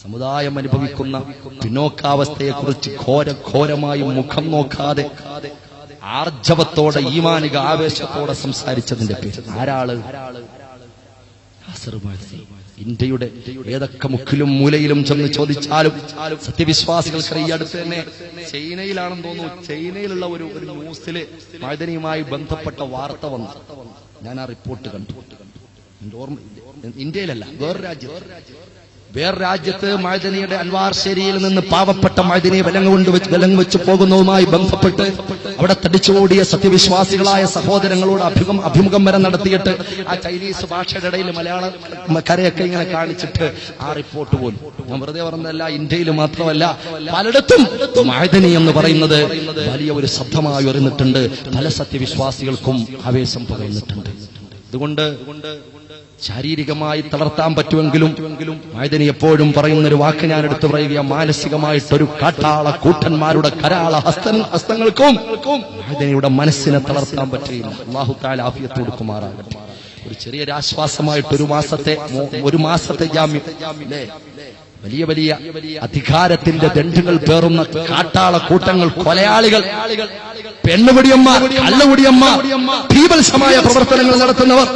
സമുദായം അനുഭവിക്കുന്ന പിന്നോക്കാവസ്ഥയെക്കുറിച്ച് ഘോരമായി മുഖം നോക്കാതെ ആർജവത്തോടെ ഈമാനിക ആവേശത്തോടെ സംസാരിച്ചതിന്റെ പേര് ആരാള്? ഇന്ത്യയുടെ ഏതൊക്കെ മുക്കിലും മൂലയിലും ചെന്ന് ചോദിച്ചാലും സത്യവിശ്വാസികൾക്ക് ഈ അടുത്ത് തന്നെ ചൈനയിലാണെന്ന് തോന്നുന്നു, ചൈനയിലുള്ള ഒരു ന്യൂസില് മഅദനിയുമായി ബന്ധപ്പെട്ട വാർത്ത വന്നു. ഞാൻ ആ റിപ്പോർട്ട് കണ്ടു. എന്റെ ഓർമ്മ ഇന്ത്യയിലല്ല, വേറെ രാജ്യത്ത് മഅദനിയുടെ അൻവാർ ശേരിയിൽ നിന്ന് പാവപ്പെട്ട മഅദനിയെ വിലങ്ങ് വെച്ച് പോകുന്നതുമായി ബന്ധപ്പെട്ട് അവിടെ തടിച്ചുകൂടിയ സത്യവിശ്വാസികളായ സഹോദരങ്ങളോട് അഭിമുഖം വരെ നടത്തിയിട്ട് ആ ചൈനീസ് ഭാഷയുടെ ഇടയിൽ മലയാള കരയൊക്കെ ഇങ്ങനെ കാണിച്ചിട്ട് ആ റിപ്പോർട്ട് പോലും, ഞാൻ വെറുതെ പറഞ്ഞതല്ല, ഇന്ത്യയിൽ മാത്രമല്ല പലയിടത്തും മഅദനി എന്ന് പറയുന്നത് വലിയ ഒരു ശബ്ദമായി ഉയർന്നിട്ടുണ്ട്. പല സത്യവിശ്വാസികൾക്കും ആവേശം പകർന്നിട്ടുണ്ട്. അതുകൊണ്ട് ശാരീരികമായി തളർത്താൻ പറ്റുമെങ്കിലും മഅദനി എപ്പോഴും പറയുന്നൊരു വാക്ക് ഞാൻ എടുത്തു പറയുക, മാനസികമായിട്ടൊരു കാട്ടാള കൂട്ടന്മാരുടെ കരാള ഹസ്തങ്ങൾക്കും മഅദനിയുടെ മനസ്സിനെ തളർത്താൻ പറ്റില്ല. അല്ലാഹു തആല ആഫിയത്ത് കൊടുക്കുമാറാകട്ടെ. ഒരു ചെറിയൊരാശ്വാസമായിട്ട് ഒരു മാസത്തെ ജാമ്യം, വലിയ അധികാരത്തിന്റെ ദണ്ഡുകൾ പേറുന്ന കാട്ടാള കൂട്ടങ്ങൾ, കൊലയാളികൾ, പെണ്ണുപിടിയന്മാർ, കള്ളുപിടിയന്മാർ, ഭീഭത്സമായ പ്രവർത്തനങ്ങൾ നടത്തുന്നവർ,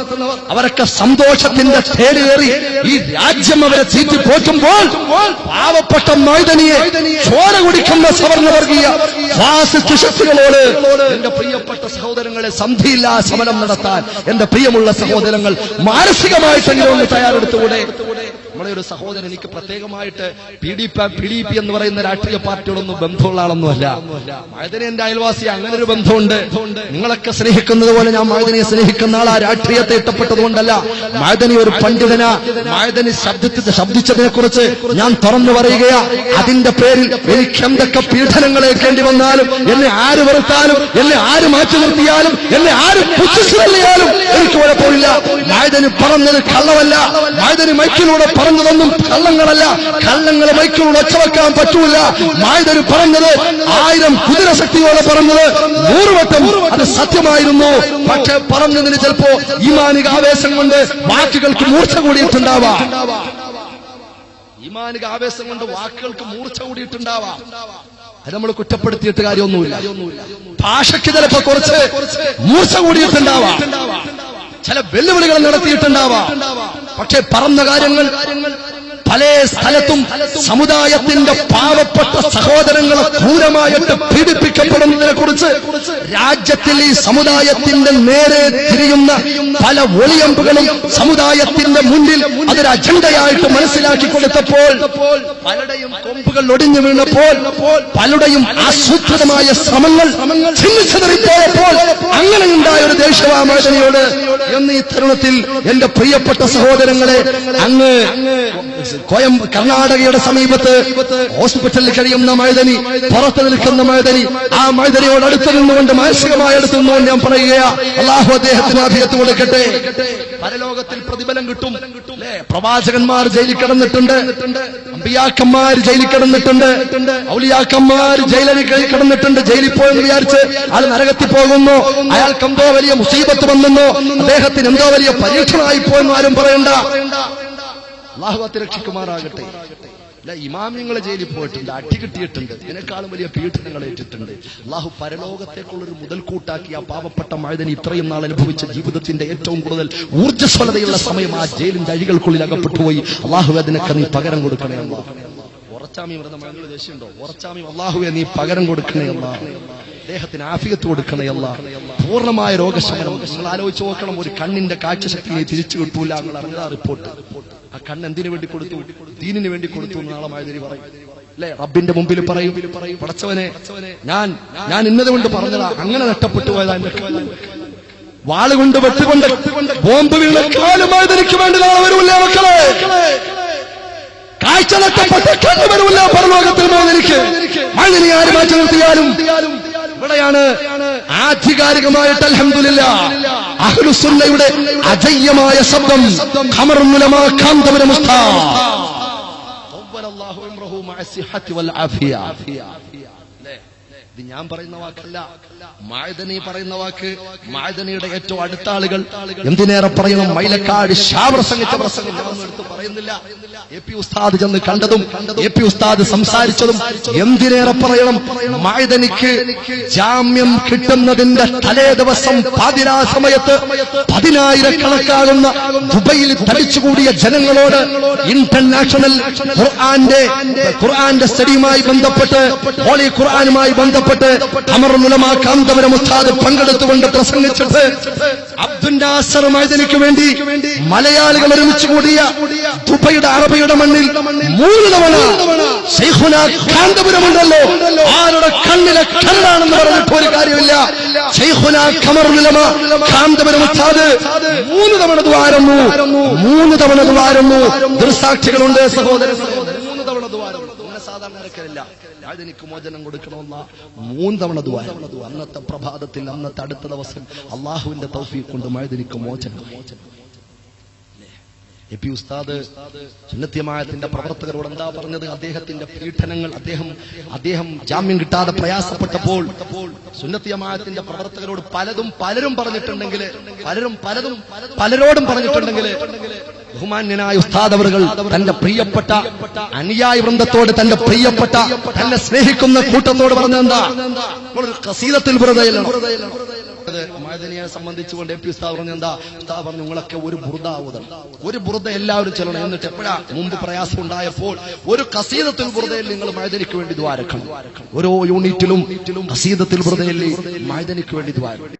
അവരൊക്കെ സന്തോഷത്തിന്റെ തേരേറി ഈ രാജ്യം അവരെ ചീറ്റി പോറ്റുമ്പോൾ പാവപ്പെട്ട മഅദനിയെ ചോര കുടിക്കുന്ന സവർണവർഗീയ ഫാസിസ്റ്റ് ശക്തികളോട് എന്റെ പ്രിയപ്പെട്ട സഹോദരങ്ങളെ സന്ധിയില്ലാ സമരം നടത്താൻ എന്റെ പ്രിയമുള്ള സഹോദരങ്ങൾ മാനസികമായിട്ടെങ്കിലും ഒന്ന് തയ്യാറെടുത്തുകൂടെ? നമ്മളെ ഒരു സഹോദരൻ, എനിക്ക് പ്രത്യേകമായിട്ട് PDP എന്ന് പറയുന്ന രാഷ്ട്രീയ പാർട്ടിയോടൊന്നും ബന്ധമുള്ള ആളൊന്നുമല്ല. മഅദനി എന്റെ അയൽവാസി, അങ്ങനെ ഒരു ബന്ധമുണ്ട്. നിങ്ങളൊക്കെ സ്നേഹിക്കുന്നത് പോലെ ഞാൻ മഅദനിയെ സ്നേഹിക്കുന്ന ആൾ. ആ രാഷ്ട്രീയത്തെ ഇഷ്ടപ്പെട്ടത് കൊണ്ടല്ല. മഅദനി ഒരു പണ്ഡിതനാ. മഅദനി ശബ്ദിച്ചതിനെ കുറിച്ച് ഞാൻ തുറന്നു പറയുകയാ. അതിന്റെ പേരിൽ എനിക്ക് എന്തൊക്കെ പീഡനങ്ങൾ ഏൽക്കേണ്ടി വന്നാലും, എന്നെ ആര് വെറുത്താലും, എന്നെ ആര് മാറ്റി നിർത്തിയാലും, എന്നെ ആര് പുച്ഛിച്ചാലും എനിക്ക് കുഴപ്പമില്ല. മഅദനി പറഞ്ഞത് കള്ളമല്ല. മഅദനി മൈക്കിലൂടെ പറഞ്ഞതൊന്നും കള്ളങ്ങളല്ല. കള്ളങ്ങളെ മൈക്കിലൂടെ ഒച്ചവെക്കാൻ പറ്റൂല. മഅദനി പറഞ്ഞത് 1000 കുതിരശക്തിയോടെ പറഞ്ഞത് 100 വട്ടം അത് സത്യമായിരുന്നു. പക്ഷെ പറഞ്ഞതിന് ചിലപ്പോ ഈമാനിക ആവേശം കൊണ്ട് വാക്കുകൾക്ക് മൂർച്ച കൂടിയിട്ടുണ്ടാവാം. ഈമാനിക ആവേശം കൊണ്ട് വാക്കുകൾക്ക് മൂർച്ച കൂടിയിട്ടുണ്ടാവാം. അത് നമ്മൾ കുറ്റപ്പെടുത്തിയിട്ട് കാര്യമൊന്നുമില്ല. ഭാഷയ്ക്ക് ചിലപ്പോ കുറച്ച് മൂർച്ച കൂടിയിട്ടുണ്ടാവാം. ചില വെല്ലുവിളികൾ നടത്തിയിട്ടുണ്ടാവാം. പക്ഷെ പറഞ്ഞ കാര്യങ്ങൾ പല സ്ഥലത്തും സമുദായത്തിന്റെ പാവപ്പെട്ട സഹോദരങ്ങളെ ക്രൂരമായിട്ട് പീഡിപ്പിക്കപ്പെടുന്നതിനെ കുറിച്ച് രാജ്യത്തിൽ ഈ സമുദായത്തിന്റെ നേരെ തിരിയുന്ന പല ഒളിയമ്പുകളും സമുദായത്തിന്റെ മുന്നിൽ അതൊരു അജണ്ടയായിട്ട് മനസ്സിലാക്കി കൊടുത്തപ്പോൾ പലരുടെയും കൊമ്പുകൾ ഒടിഞ്ഞു വീണപ്പോൾ പലരുടെയും ആസൂത്രിതമായ ശ്രമങ്ങൾ ചിന്നിച്ചെറിപ്പോയപ്പോൾ അങ്ങനെ ഉണ്ടായ ഒരു ദേശവാ മഅദനിയോട് എന്ന് ഈ തരുണത്തിൽ എന്റെ പ്രിയപ്പെട്ട സഹോദരങ്ങളെ, അങ്ങ് കർണാടകയുടെ സമീപത്ത് ഹോസ്പിറ്റലിൽ കഴിയുന്ന മഅദനി, പുറത്ത് നിൽക്കുന്ന മഅദനി, ആ മഅദനിയോട് അടുത്ത് നിന്നുകൊണ്ട് മാനസികമായി അടുത്ത് നിന്നുകൊണ്ട് ഞാൻ പറയുകയാ, അല്ലാഹു അദ്ദേഹത്തിന് ആഫിയത്ത് കൊടുക്കട്ടെ. പരലോകത്തിൽ പ്രതിഫലം കിട്ടും. പ്രവാചകന്മാർ ജയിലിൽ കിടന്നിട്ടുണ്ട്, അമ്പിയാക്കന്മാർ ജയിലിൽ കിടന്നിട്ടുണ്ട്, ഔലിയാക്കന്മാർ ജയിലിൽ കിടന്നിട്ടുണ്ട്. ജയിലിൽ പോയെന്ന് വിചാരിച്ച് ആൾ നരകത്തിൽ പോകുന്നു, അയാൾക്ക് എന്തോ വലിയ മുസീബത്ത് വന്നെന്നോ അദ്ദേഹത്തിന് എന്തോ വലിയ പരീക്ഷണമായി പോയെന്നോ ആരും പറയണ്ട. അല്ലാഹു രക്ഷിക്കുമാറാകട്ടെ. ഇമാമിങ്ങളെ ജയിലിൽ പോയിട്ടുണ്ട്, അടി കിട്ടിയിട്ടുണ്ട്, ഇതിനേക്കാളും വലിയ പീഡനങ്ങൾ ഏറ്റിട്ടുണ്ട്. അല്ലാഹു പരലോകത്തേക്കുള്ളൊരു മുതൽക്കൂട്ടാക്കി ആ പാവപ്പെട്ട മഅദനി ഇത്രയും നാൾ അനുഭവിച്ച ജീവിതത്തിന്റെ ഏറ്റവും കൂടുതൽ ഊർജ്ജസ്വലതയുള്ള സമയം ആ ജയിലിന്റെ അഴികൾക്കുള്ളിൽ അകപ്പെട്ടുപോയി. അല്ലാഹു അതിനൊക്കെ നീ പകരം കൊടുക്കണേ. ഉറച്ചാമി മൃതമാങ്ങൾ ദേശമുണ്ടോ? ഉറച്ചാമി അല്ലാഹുവെ നീ പകരം കൊടുക്കണേ. അദ്ദേഹത്തിന് ആഫിയത്ത് കൊടുക്കണേ. പൂർണ്ണമായ രോഗശമനം. നിങ്ങൾ ആലോചിച്ച് നോക്കണം, ഒരു കണ്ണിന്റെ കാഴ്ചശക്തി നീ തിരിച്ചു കിട്ടൂല. നിങ്ങൾ അറിഞ്ഞ റിപ്പോർട്ട്, ആ കണ്ണ് എന്തിനു വേണ്ടി കൊടുത്തു? ദീനിന് വേണ്ടി കൊടുത്തു എന്ന് നാളെ മഅദനി പറയും അല്ലെ? റബ്ബിന്റെ മുമ്പിൽ പറയും, പടച്ചവനെ ഞാൻ ഇന്നത് കൊണ്ട് പറഞ്ഞതാ, അങ്ങനെ നഷ്ടപ്പെട്ടു പോയതാ എന്റെ വാളുകൊണ്ട് വെട്ടുകൊണ്ട് ബോംബ് വീണക്കാലും മഅദനിക്ക് വേണ്ടി നാളെ വരൂല്ല മക്കളെ. കാഴ്ച നഷ്ടപ്പെട്ട കണ്ണ് വരൂല്ല പരലോകത്തിൽ മഅദനിക്ക്. മഅദനി ആര് മാറ്റി നിർത്തിയാലും ഇവിടെയാണ് ആധികാരികമായിട്ട് അൽഹംദുലില്ലാഹ് അഹ്ലുസുന്നയുടെ അജയ്യമായ ശബ്ദം ഖമറുൽ ഉലമാ കാന്തപുരം ഉസ്താദ് ഖവ്വലല്ലാഹു അംറഹു മഅ സിഹത്തി വൽ ആഫിയ. ഇത് ഞാൻ പറയുന്ന വാക്കല്ല, മഅദനി പറയുന്ന വാക്ക്. മഅദനിയുടെ ഏറ്റവും അടുത്ത ആളുകൾ, എന്തിനേറെ പറയണം, മൈലക്കാട് ഷാ പ്രസംഗിച്ച പ്രസംഗം ഞാനൊന്നും എടുത്ത് പറയുന്നില്ല. എ പി ഉസ്താദ് ചെന്ന് കണ്ടതും എ പി ഉസ്താദ് സംസാരിച്ചതും എന്തിനേറെ പറയണം. മഅദനിക്ക് ജാമ്യം കിട്ടുന്നതിന്റെ തലേ ദിവസം പാതിരാ സമയത്ത് 10,000 ദുബൈയിൽ തടിച്ചുകൂടിയ ജനങ്ങളോട് ഇന്റർനാഷണൽ ഖുർആന്റെ സ്റ്റഡിയുമായി ബന്ധപ്പെട്ട്, ഹോളി ഖുർആനുമായി ബന്ധപ്പെട്ട് ഖമറുൽ ഉലമാ കാന്തപുരം ഉസ്താദ് പങ്കെടുത്തുകൊണ്ട് പ്രസംഗിച്ചിട്ട് അബ്ദുൽ നാസർ മഅദനിക്ക് വേണ്ടി മലയാളികൾ ഒരുമിച്ച് കൂടിയ ദുബൈയുടെ അറബിയുടെ മണ്ണിൽ 3 തവണ ശൈഖുനാ കാന്തപുരമുണ്ടല്ലോ, ആരുടെ കണ്ണിലെ കരടാണെന്ന് പറഞ്ഞിട്ട് ഒരു കാര്യമില്ല. ശൈഖുനാ ഖമറുൽ ഉലമാ കാന്തപുരം ഉസ്താദ് 3 തവണ ദ്വാരന്നു, 3 തവണ ദ്വാരന്നു. ദൃസാക്ഷികളുണ്ട് സഹോദരന്മാരെ, 3 തവണ ദ്വാരം. അങ്ങനെ സാധാരണ ഇറക്കലില്ല. മഅദനിക്ക് മോചനം കൊടുക്കണമെന്ന 3 തവണ ദ്വാരം. അന്നത്തെ പ്രഭാതത്തിൽ, അന്നത്തെ അടുത്ത ദിവസം അള്ളാഹുവിന്റെ തൗഫീഖ് കൊണ്ട് മഅദനിക്ക് മോചനം. എ പി ഉസ്താദ് സുന്നത്ത് ജമാഅത്തിന്റെ പ്രവർത്തകരോട് എന്താ പറഞ്ഞത്? അദ്ദേഹത്തിന്റെ പീഡനങ്ങൾ, അദ്ദേഹം ജാമ്യം കിട്ടാതെ പ്രയാസപ്പെട്ടപ്പോൾ സുന്നത്ത് ജമാഅത്തിന്റെ പ്രവർത്തകരോട് പലരും പറഞ്ഞിട്ടുണ്ടെങ്കിൽ, പലരോടും പറഞ്ഞിട്ടുണ്ടെങ്കിൽ, ബഹുമാന്യനായ ഉസ്താദ് അവറുകൾ തന്റെ പ്രിയപ്പെട്ട അനുയായി വൃന്ദത്തോട്, തന്റെ പ്രിയപ്പെട്ട തന്നെ സ്നേഹിക്കുന്ന കൂട്ടത്തോട് പറഞ്ഞെന്താ? ഖസീദത്തുൽ ബുർദയിലാണ് മഅദനിയെ സംബന്ധിച്ചുകൊണ്ട് എ പി ഉസ്താദ് പറഞ്ഞെന്താ? ഉസ്താദ് പറഞ്ഞു, നിങ്ങളൊക്കെ ഒരു ബുർദ ഓതണം, ഒരു ബുർദ എല്ലാവരും ചൊല്ലണം. എന്നിട്ട് എപ്പോഴാ മുമ്പ് പ്രയാസം ഉണ്ടായപ്പോൾ ഒരു ഖസീദത്തുൽ ബുർദയിൽ നിങ്ങൾ മഅദനിക്ക് വേണ്ടി ദ്വാരക്കണം. ഓരോ യൂണിറ്റിലും ഖസീദത്തുൽ ബുർദയിൽ മഅദനിക്ക് വേണ്ടി ദ്വാരക്കണം.